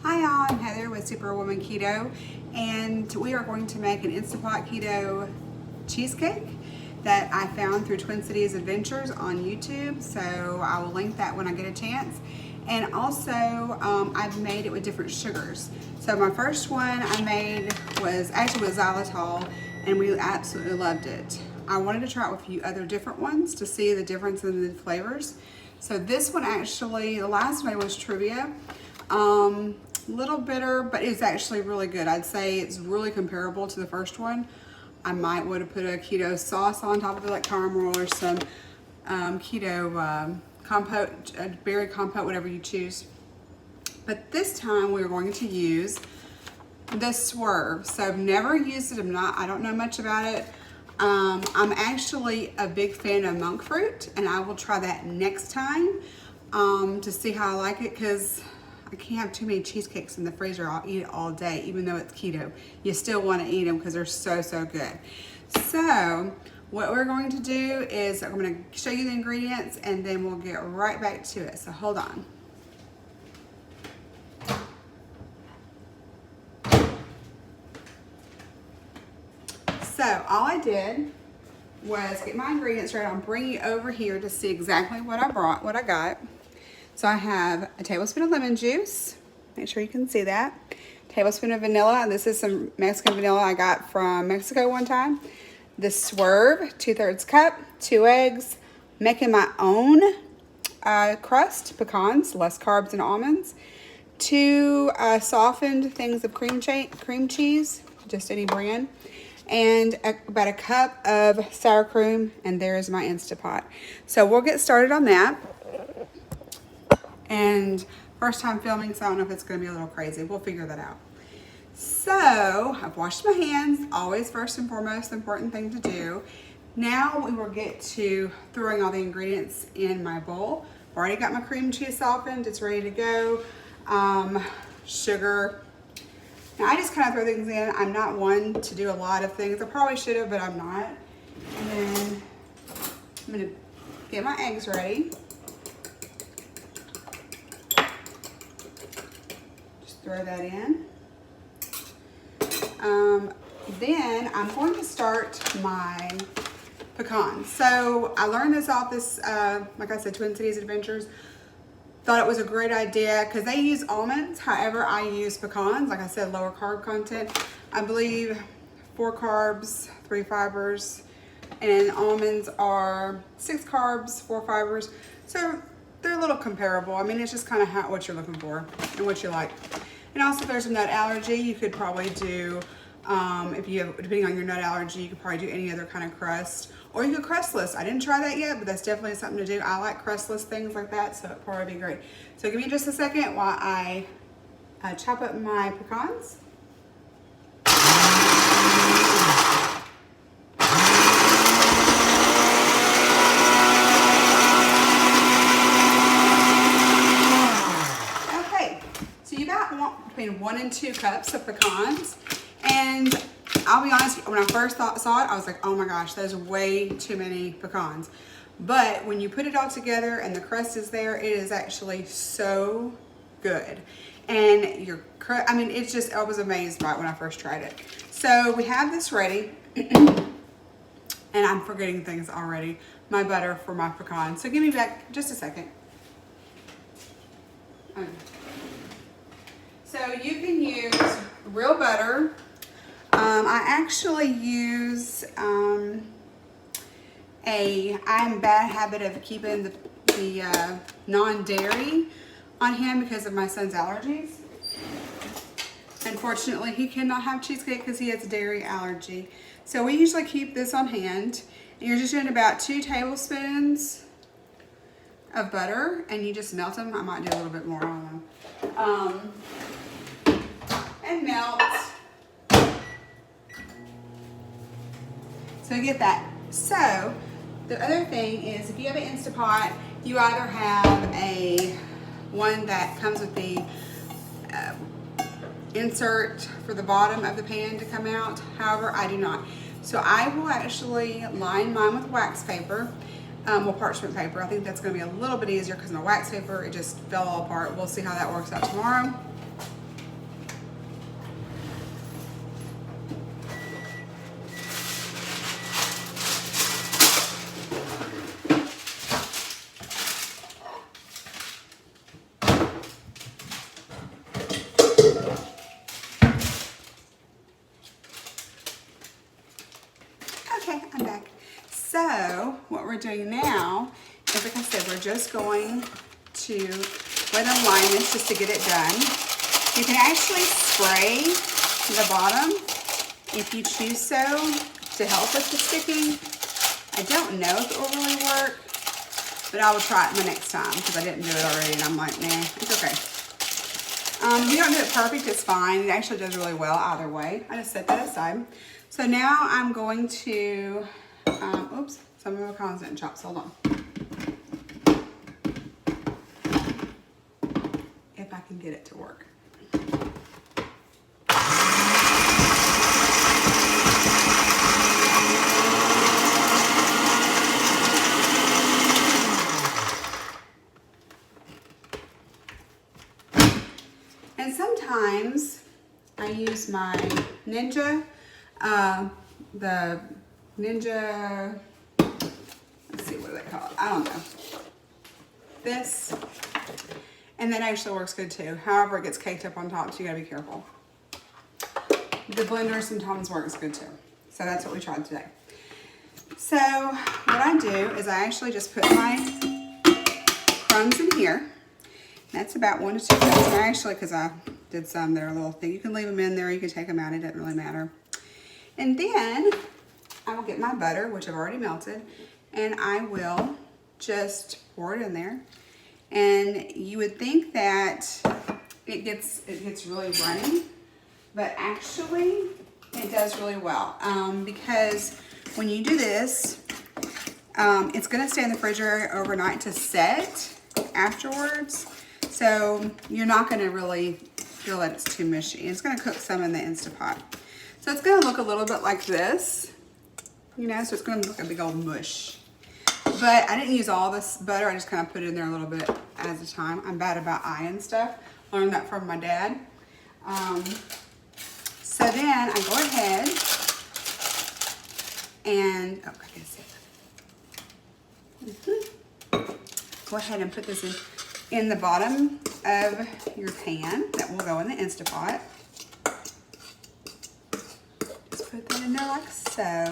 Hi y'all, I'm Heather with Superwoman Keto, and we are going to make an Instapot Keto Cheesecake that I found through Twin Cities Adventures on YouTube, so I will link that when I get a chance. And also, I've made it with different sugars. So my first one I made was actually with xylitol, and we absolutely loved it. I wanted to try it with a few other different ones to see the difference in the flavors. So this one actually, the last one was trivet. Little bitter, but it's actually really good. I'd say it's really comparable to the first one. I might would have put a keto sauce on top of it, like caramel or some keto compote, berry compote, whatever you choose. But this time we're going to use the Swerve. So I've never used it. I don't know much about it. I'm actually a big fan of monk fruit, and I will try that next time to see how I like it, because I can't have too many cheesecakes in the freezer. I'll eat it all day, even though it's keto. You still want to eat them because they're so, so good. So what we're going to do is I'm going to show you the ingredients, and then we'll get right back to it. So hold on. So all I did was get my ingredients right. I'm bringing you over here to see exactly what I got. So I have a tablespoon of lemon juice. Make sure you can see that. Tablespoon of vanilla. This is some Mexican vanilla I got from Mexico one time. The Swerve, 2/3 cup. 2 eggs. Making my own crust, pecans, less carbs than almonds. 2 softened things of cream cheese, just any brand. And about a cup of sour cream, and there's my Instapot. So we'll get started on that. And first time filming, so I don't know if it's going to be a little crazy. We'll figure that out. So I've washed my hands, always first and foremost, important thing to do. Now we will get to throwing all the ingredients in my bowl. I've already got my cream cheese softened, it's ready to go. Sugar. Now I just kind of throw things in. I'm not one to do a lot of things. I probably should have, but I'm not. And then I'm going to get my eggs ready. Throw that in. Then I'm going to start my pecans. So I learned this off this, like I said, Twin Cities Adventures. Thought it was a great idea because they use almonds. However, I use pecans. Like I said, lower carb content. I believe 4 carbs, 3 fibers, and almonds are 6 carbs, 4 fibers. So they're a little comparable. I mean, it's just kind of what you're looking for and what you like. And also, if there's a nut allergy, you could probably do, if you have, depending on your nut allergy, you could probably do any other kind of crust. Or you could crustless. I didn't try that yet, but that's definitely something to do. I like crustless things like that, so it'd probably be great. So give me just a second while I chop up my pecans. Between 1 and 2 cups of pecans, and I'll be honest, when I first saw it, I was like, oh my gosh, there's way too many pecans. But when you put it all together and the crust is there, it is actually so good. And I mean, it's just, I was amazed by it when I first tried it. So we have this ready, and I'm forgetting things already. My butter for my pecans. So give me back just a second. Okay. So you can use real butter. I actually use I'm bad habit of keeping the non-dairy on hand because of my son's allergies. Unfortunately, he cannot have cheesecake because he has a dairy allergy. So we usually keep this on hand. And you're just doing about 2 tablespoons of butter, and you just melt them. I might do a little bit more, I don't know. And melt. So you get that. So the other thing is, if you have an Instapot, you either have one that comes with the insert for the bottom of the pan to come out. However, I do not. So I will actually line mine with wax paper. Well, parchment paper. I think that's going to be a little bit easier because my wax paper, it just fell all apart. We'll see how that works out tomorrow. we're doing now is, like I said, we're just going to let them line this just to get it done. You can actually spray the bottom if you choose so to help with the sticking. I don't know if it will really work, but I will try it the next time because I didn't do it already and I'm like, nah, it's okay. If you don't do it perfect, it's fine. It actually does really well either way. I just set that aside. So now I'm going to, oops, some of my collards didn't chop, so hold on. If I can get it to work. And sometimes I use my Ninja, the Ninja, let's see, what do they call it? I don't know. This, and that actually works good too. However, it gets caked up on top, so you gotta be careful. The blender sometimes works good too. So that's what we tried today. So what I do is I actually just put my crumbs in here. That's about 1 to 2 cups. Actually, because I did some that are a little thin. You can leave them in there. You can take them out. It doesn't really matter. And then I will get my butter, which I've already melted, and I will just pour it in there. And you would think that it gets really runny, but actually it does really well because when you do this, it's going to stay in the refrigerator overnight to set afterwards. So you're not going to really feel that it's too mushy. It's going to cook some in the Instapot. So it's going to look a little bit like this, you know, so it's going to look like a big old mush. But I didn't use all this butter. I just kind of put it in there a little bit at a time. I'm bad about iron stuff. Learned that from my dad. So then I go ahead and, oh, I gotta see that. Go ahead and put this in the bottom of your pan that will go in the Instapot. Just put that in there like so.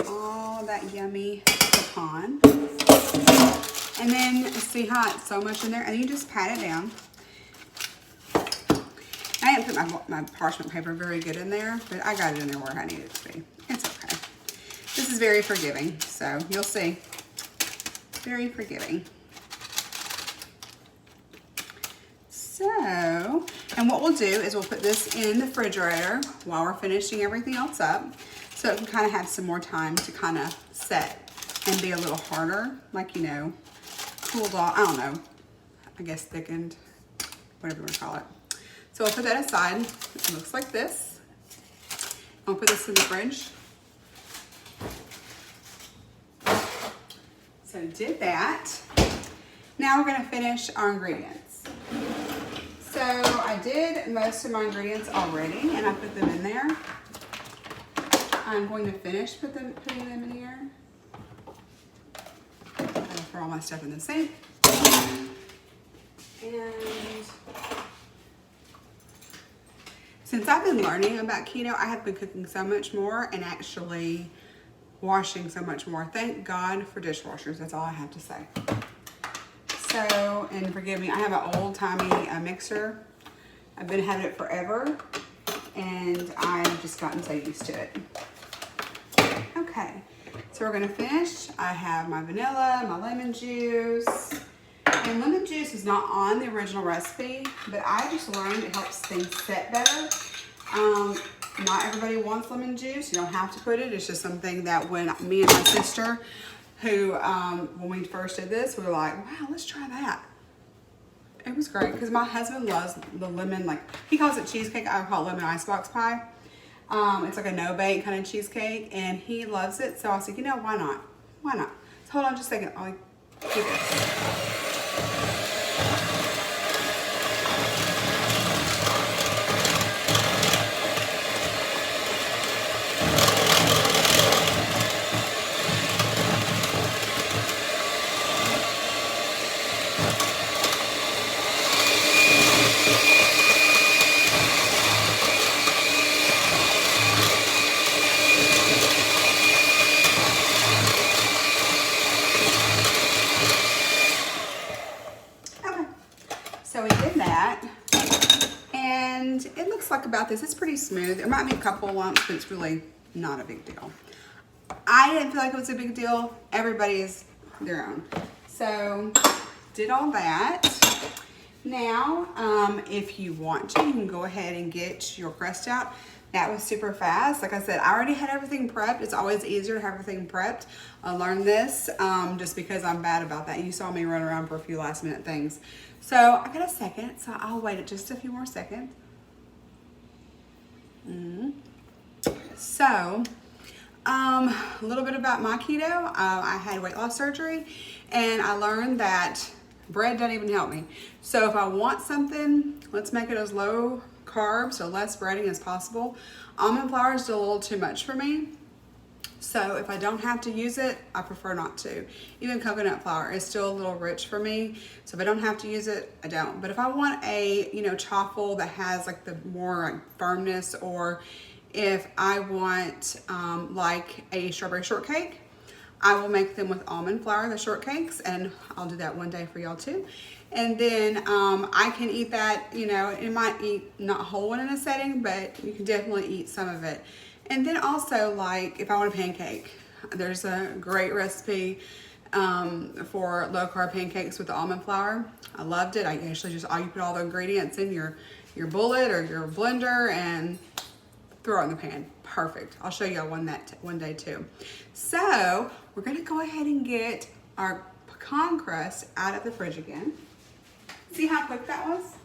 All that yummy pecan. And then see how it's so much in there, and you just pat it down. I didn't put my parchment paper very good in there, but I got it in there where I need it to be. It's okay. This is very forgiving, so you'll see. Very forgiving. So, and what we'll do is we'll put this in the refrigerator while we're finishing everything else up, so it can kind of have some more time to kind of set and be a little harder, like, you know, cooled off, I don't know, I guess thickened, whatever you want to call it. So I'll put that aside. It looks like this. I'll put this in the fridge. So did that. Now we're gonna finish our ingredients. So I did most of my ingredients already and I put them in there. I'm going to finish putting them in here. I'm gonna throw all my stuff in the sink. And since I've been learning about keto, I have been cooking so much more and actually washing so much more. Thank God for dishwashers. That's all I have to say. So, and forgive me, I have an old-timey mixer. I've been having it forever, and I've just gotten so used to it. Okay, so we're gonna finish. I have my vanilla, my lemon juice, and lemon juice is not on the original recipe, but I just learned it helps things set better. Not everybody wants lemon juice. You don't have to put it. It's just something that when me and my sister, who, when we first did this, we were like, wow, let's try that. It was great because my husband loves the lemon, like, he calls it cheesecake. I call it lemon icebox pie. It's like a no-bake kind of cheesecake, and he loves it. So I was like, you know, why not? Why not? So hold on just a second. I'll do this. So we did that, and it looks like about this. It's pretty smooth. There might be a couple lumps, but it's really not a big deal. I didn't feel like it was a big deal. Everybody is their own. So did all that. Now, if you want to, you can go ahead and get your crust out. That was super fast. Like I said, I already had everything prepped. It's always easier to have everything prepped. I learned this just because I'm bad about that. You saw me run around for a few last minute things. So I got a second, so I'll wait just a few more seconds. So, a little bit about my keto. I had weight loss surgery, and I learned that bread doesn't even help me. So if I want something, let's make it as low carb, so less breading as possible. Almond flour is still a little too much for me. So if I don't have to use it, I prefer not to. Even coconut flour is still a little rich for me. So if I don't have to use it, I don't. But if I want a, chaffle that has like the more like firmness, or if I want like a strawberry shortcake, I will make them with almond flour, the shortcakes, and I'll do that one day for y'all too. And then I can eat that, it might eat not whole one in a setting, but you can definitely eat some of it. And then also, like, if I want a pancake, there's a great recipe for low carb pancakes with the almond flour. I loved it. I actually you put all the ingredients in your bullet or your blender and throw it in the pan. Perfect. I'll show y'all one day too. So we're gonna go ahead and get our pecan crust out of the fridge again. See how quick that was?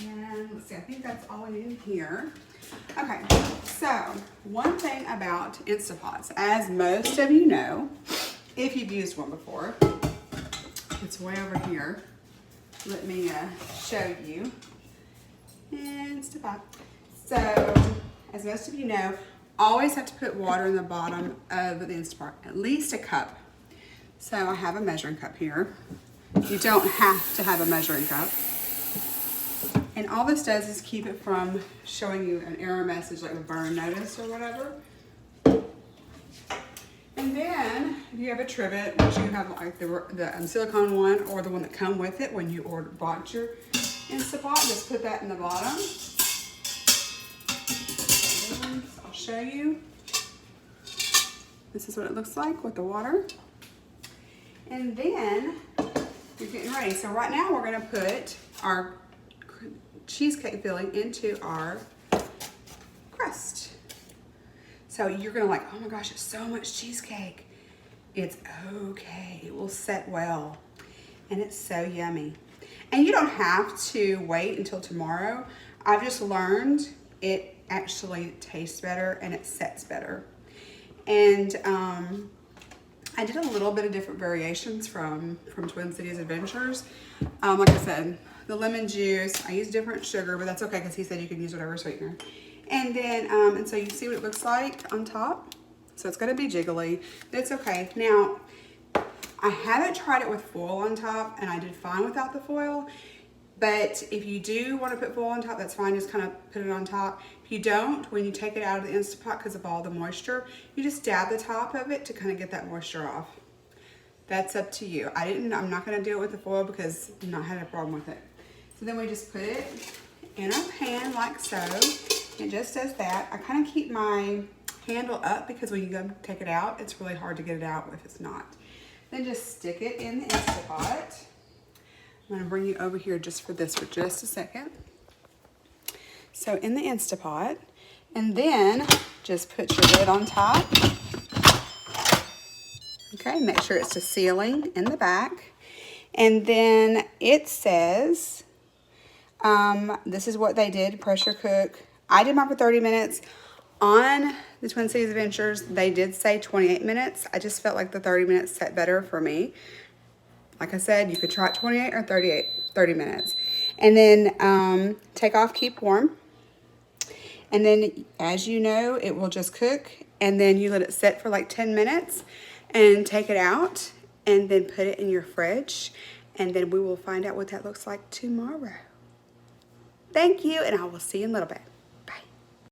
And let's see, I think that's all we need here. Okay, so one thing about Instapots, as most of you know, if you've used one before, it's way over here. Let me show you. Instapot. So, as most of you know, always have to put water in the bottom of the Instapot, at least a cup. So I have a measuring cup here. You don't have to have a measuring cup. And all this does is keep it from showing you an error message like a burn notice or whatever. And then if you have a trivet, which you have like the silicone one or the one that come with it when you bought your Instapot, just put that in the bottom. I'll show you. This is what it looks like with the water. And then you're getting ready. So right now we're gonna put our cheesecake filling into our crust. So you're gonna like, oh my gosh, it's so much cheesecake. It's okay, it will set well. And it's so yummy. And you don't have to wait until tomorrow. I've just learned it actually tastes better and it sets better. And I did a little bit of different variations from Twin Cities Adventures. Like I said, the lemon juice, I used different sugar, but that's okay because he said you can use whatever sweetener. And then, and so you see what it looks like on top. So it's gonna be jiggly, that's okay. Now, I haven't tried it with foil on top, and I did fine without the foil. But if you do want to put foil on top, that's fine. Just kind of put it on top. If you don't, when you take it out of the Instapot because of all the moisture, you just dab the top of it to kind of get that moisture off. That's up to you. I'm not going to do it with the foil because I've not had a problem with it. So then we just put it in our pan like so. It just does that. I kind of keep my handle up because when you go take it out, it's really hard to get it out if it's not. Then just stick it in the Instapot. I'm gonna bring you over here just for this for just a second. So in the Instapot, and then just put your lid on top. Okay, make sure it's the sealing in the back. And then it says, this is what they did, pressure cook. I did mine for 30 minutes. On the Twin Cities Adventures, they did say 28 minutes. I just felt like the 30 minutes set better for me. Like I said, you could try it 28 or 30 minutes. And then take off, keep warm. And then, as you know, it will just cook. And then you let it set for like 10 minutes and take it out and then put it in your fridge. And then we will find out what that looks like tomorrow. Thank you, and I will see you in a little bit.